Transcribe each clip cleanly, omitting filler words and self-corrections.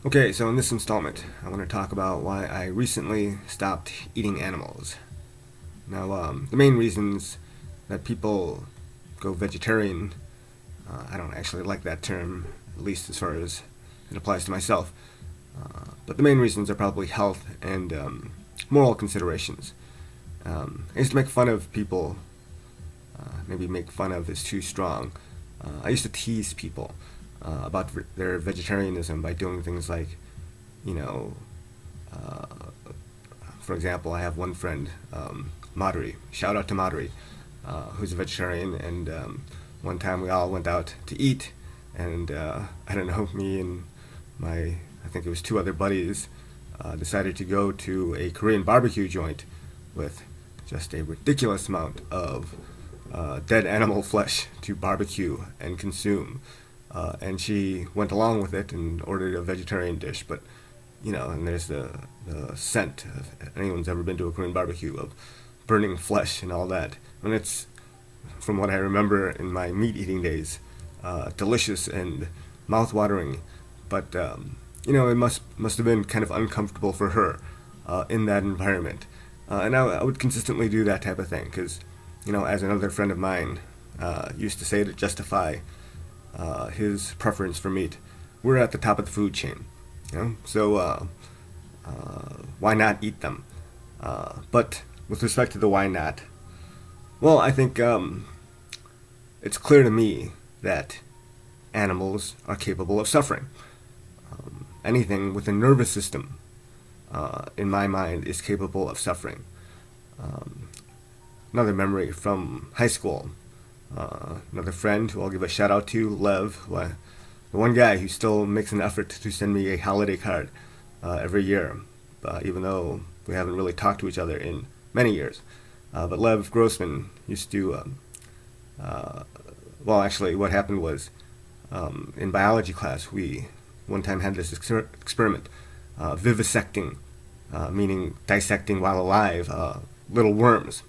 Okay, so in this installment, I want to talk about why I recently stopped eating animals. Now, the main reasons that people go vegetarian, I don't actually like that term, at least as far as it applies to myself. But the main reasons are probably health and moral considerations. I used to make fun of people, maybe make fun of is too strong. I used to tease people about their vegetarianism by doing things like, you know, uh, for example, I have one friend, Madri. Shout out to Madri, who's a vegetarian. And one time we all went out to eat, and I don't know, me and I think it was two other buddies, decided to go to a Korean barbecue joint with just a ridiculous amount of dead animal flesh to barbecue and consume. And she went along with it and ordered a vegetarian dish. But, and there's the scent, if anyone's ever been to a Korean barbecue, of burning flesh and all that. And it's, from what I remember in my meat eating days, delicious and mouth-watering. But, it must have been kind of uncomfortable for her in that environment. And I would consistently do that type of thing because, as another friend of mine used to say to justify his preference for meat, we're at the top of the food chain, so why not eat them? But with respect to the why not, well, I think it's clear to me that animals are capable of suffering. Anything with a nervous system, in my mind, is capable of suffering. Um, Another memory from high school. Another friend who I'll give a shout out to, Lev, the one guy who still makes an effort to send me a holiday card every year, even though we haven't really talked to each other in many years. But Lev Grossman used to, actually, what happened was in biology class, we one time had this experiment, vivisecting, meaning dissecting while alive, little worms.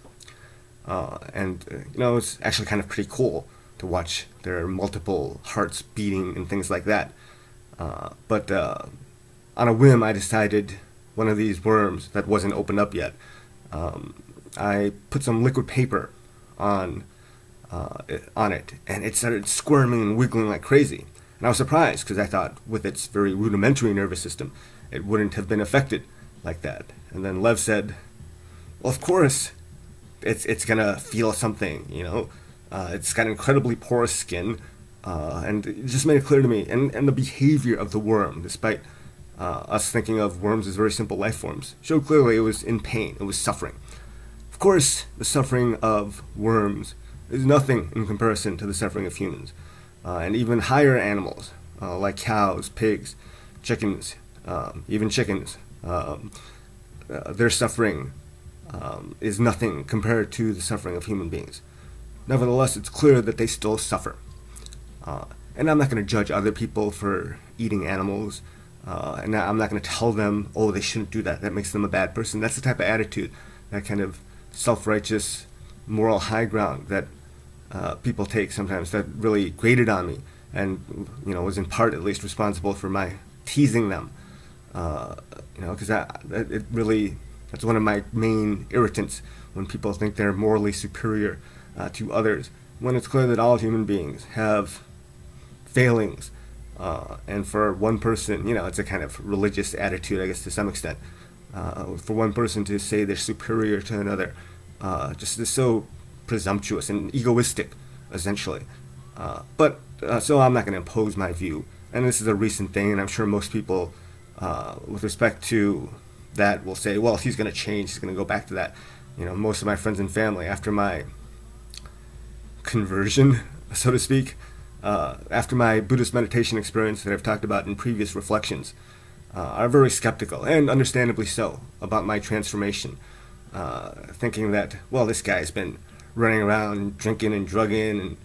It's actually kind of pretty cool to watch their multiple hearts beating and things like that. But on a whim, I decided one of these worms that wasn't opened up yet, I put some liquid paper on it, and it started squirming and wiggling like crazy. And I was surprised because I thought, with its very rudimentary nervous system, it wouldn't have been affected like that. And then Lev said, "Well, of course, it's gonna feel something, It's got incredibly porous skin, and it just made it clear to me, and the behavior of the worm, despite us thinking of worms as very simple life forms, showed clearly it was in pain, it was suffering. Of course, the suffering of worms is nothing in comparison to the suffering of humans, and even higher animals like cows, pigs, chickens, even chickens. Their suffering is nothing compared to the suffering of human beings. Nevertheless, it's clear that they still suffer. And I'm not going to judge other people for eating animals, and I'm not going to tell them, oh, they shouldn't do that. That makes them a bad person. That's the type of attitude, that kind of self-righteous moral high ground that people take sometimes, that really grated on me and, was in part at least responsible for my teasing them. Because it really, that's one of my main irritants, when people think they're morally superior to others, when it's clear that all human beings have failings. And for one person, it's a kind of religious attitude, I guess, to some extent. For one person to say they're superior to another, just is so presumptuous and egoistic, essentially. So I'm not going to impose my view. And this is a recent thing, and I'm sure most people, with respect to that, will say, well, if he's going to change, he's going to go back to that. Most of my friends and family, after my conversion, so to speak, after my Buddhist meditation experience that I've talked about in previous reflections, are very skeptical, and understandably so, about my transformation, thinking that, well, this guy's been running around drinking and drugging and,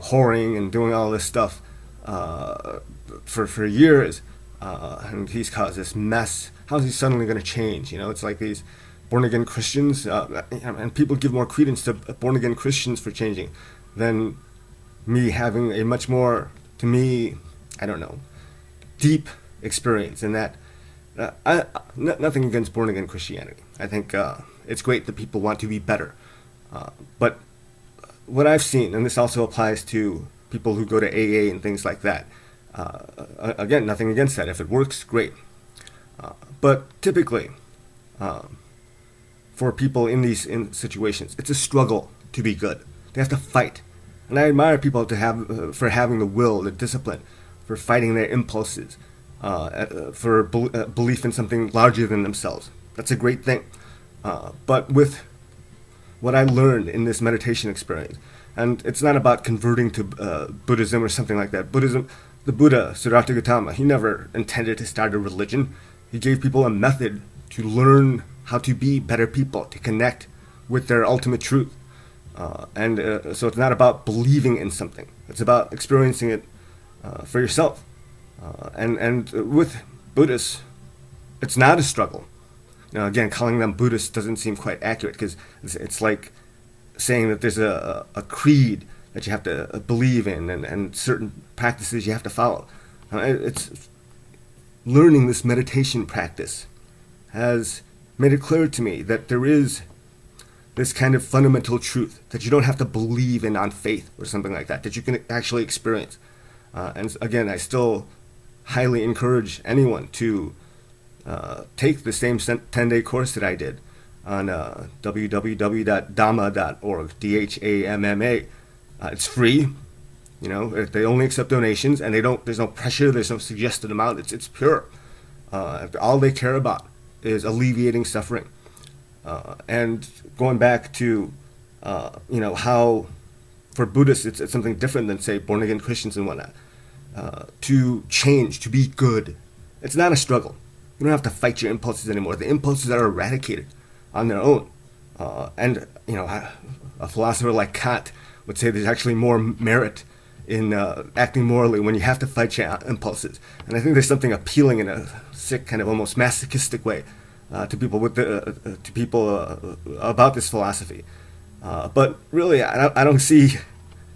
whoring and doing all this stuff for years, and he's caused this mess. How's he suddenly going to change? It's like these born-again Christians, and people give more credence to born-again Christians for changing than me having a much more, to me, I don't know, deep experience, and that nothing against born again Christianity. I think it's great that people want to be better, but what I've seen, and this also applies to people who go to AA and things like that. Again, nothing against that. If it works, great. But typically, for people in these situations, it's a struggle to be good. They have to fight, and I admire people for having the will, the discipline, for fighting their impulses, for belief in something larger than themselves. That's a great thing. But with what I learned in this meditation experience, and it's not about converting to Buddhism or something like that. Buddhism, the Buddha, Siddhartha Gautama, he never intended to start a religion. He gave people a method to learn how to be better people, to connect with their ultimate truth. So it's not about believing in something. It's about experiencing it for yourself. And with Buddhists, it's not a struggle. Again, calling them Buddhists doesn't seem quite accurate, because it's like saying that there's a creed that you have to believe in, and certain practices you have to follow. It's learning this meditation practice has made it clear to me that there is this kind of fundamental truth that you don't have to believe in on faith or something like that, that you can actually experience. And again, I still highly encourage anyone to take the same 10-day course that I did on www.dhamma.org, DHAMMA. It's free. They only accept donations, and there's no pressure, there's no suggested amount. It's pure. All they care about is alleviating suffering. And going back to how for Buddhists it's something different than, say, born again Christians and whatnot. To change, to be good, it's not a struggle. You don't have to fight your impulses anymore. The impulses are eradicated on their own. And a philosopher like Kant would say there's actually more merit in acting morally when you have to fight your impulses. And I think there's something appealing in a sick, kind of almost masochistic way to people about this philosophy. But really, I don't see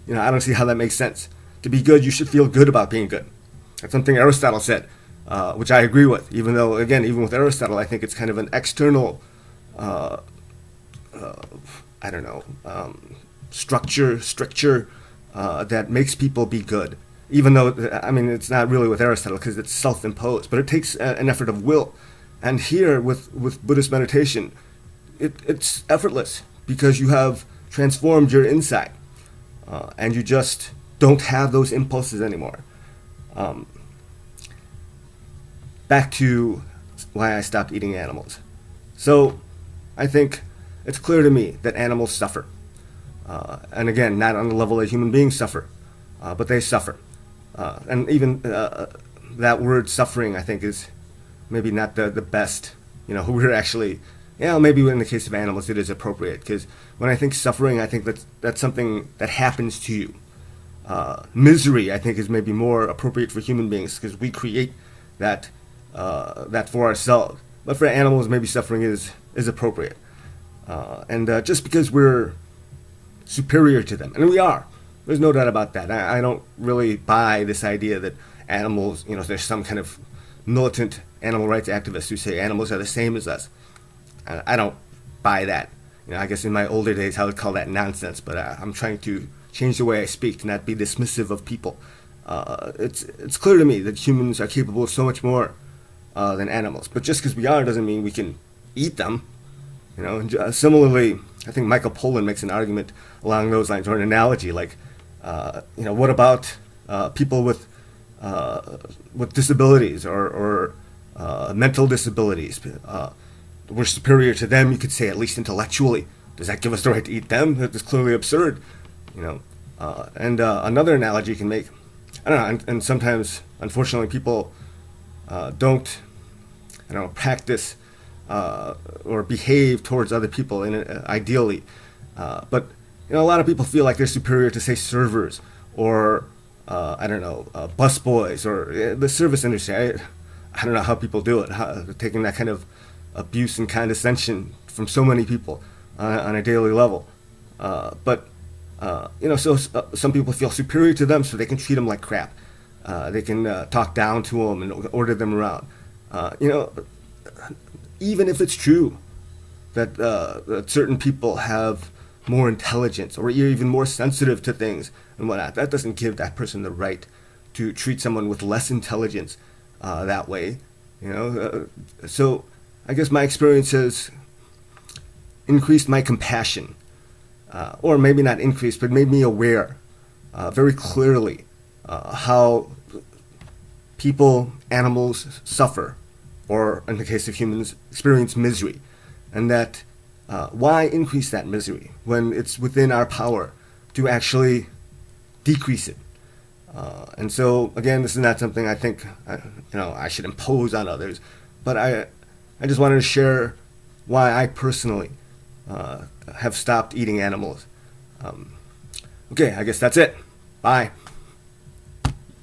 how that makes sense. To be good, you should feel good about being good. That's something Aristotle said, which I agree with. Even though, again, even with Aristotle, I think it's kind of an external, stricture that makes people be good. Even though, it's not really with Aristotle, because it's self-imposed, but it takes an effort of will. And here, with Buddhist meditation, it's effortless, because you have transformed your inside, and you just don't have those impulses anymore. Back to why I stopped eating animals. So, I think it's clear to me that animals suffer. And again, not on the level that human beings suffer, but they suffer. And even that word suffering, I think, is maybe not the best. We're actually, maybe in the case of animals it is appropriate, because when I think suffering, I think that's something that happens to you. Misery, I think, is maybe more appropriate for human beings, because we create that for ourselves. But for animals, maybe suffering is appropriate. And just because we're superior to them, and we are, there's no doubt about that. I don't really buy this idea that animals, there's some kind of militant animal rights activists who say animals are the same as us. I don't buy that. I guess in my older days I would call that nonsense, but I'm trying to change the way I speak to not be dismissive of people. It's clear to me that humans are capable of so much more than animals. But just because we are doesn't mean we can eat them. Similarly, I think Michael Pollan makes an argument along those lines, or an analogy, like, what about people with disabilities or mental disabilities? We're superior to them, you could say, at least intellectually. Does that give us the right to eat them? That's clearly absurd. And another analogy you can make, I don't know, and sometimes, unfortunately, people don't practice or behave towards other people ideally. But a lot of people feel like they're superior to, say, servers or busboys or the service industry. I don't know how people do it, taking that kind of abuse and condescension from so many people on a daily level. So some people feel superior to them, so they can treat them like crap. They can talk down to them and order them around. You know, even if it's true that certain people have more intelligence or you're even more sensitive to things and whatnot, that doesn't give that person the right to treat someone with less intelligence that way. So I guess my experience has increased my compassion, or maybe not increased, but made me aware very clearly how people, animals suffer, or in the case of humans, experience misery, and that why increase that misery when it's within our power to actually decrease it. And so, again, this is not something I think I should impose on others, but I just wanted to share why I personally have stopped eating animals. Okay, I guess that's it. Bye.